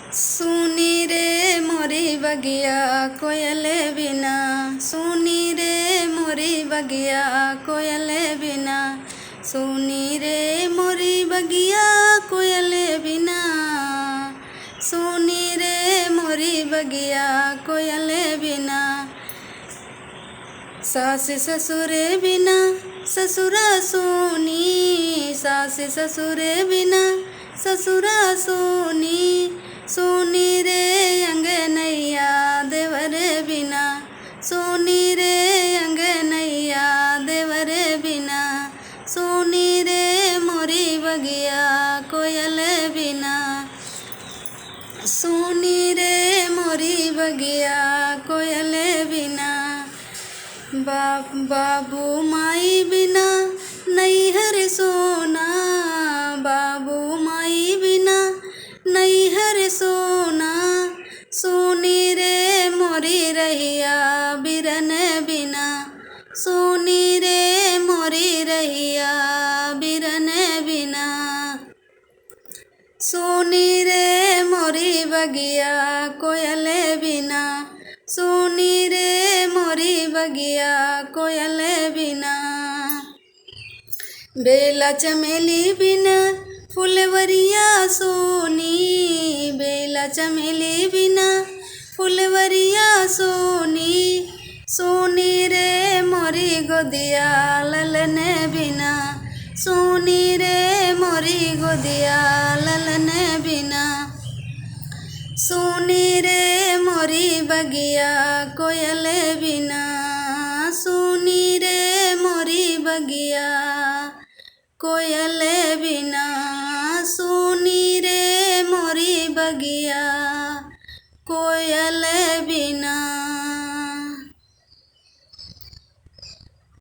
सुनी रे मोरी बगिया कोयल बिना, सुनी रे मोरी बगिया कोयल बिना, सुनी रे मोरी बगिया कोयल बिना, सुनी रे मोरी बगिया कोयल बिना। सास ससुर बिना ससुरा सोनी, सास ससुर बिना ससुरा सोनी, सोनी रे अंगनैया देवर बिना, सोनी रे अंगनैया देवर बिना, सोनी रे मोरी बगिया कोयल बिना, सोनी रे मोरी बगिया कोयल बिना। बाबू माई बिना नैहर सोना, बाबू माई बिना नैहर सोना, सोनी रे मोरी रहिया बिरन बिना, सोनी रे मोरी रहिया बिरन बिना, सोनी रे मोरी बगिया कोयल बिना, सोनी रे मोरी बगिया कोयल बिना। बेला चमेली बिना फुलवरिया सोनी, बेला चमेली बिना फुलवरिया सोनी, सोनी रे मोरी गोदिया ललन बिना, सोनी रे मोरी गोदिया ललन बिना, सोनी रे मोरी बगिया कोयल बिना, सोनी रे मोरी बगिया कोयल बिना, सोनी रे मोरी बगिया कोयल बिना।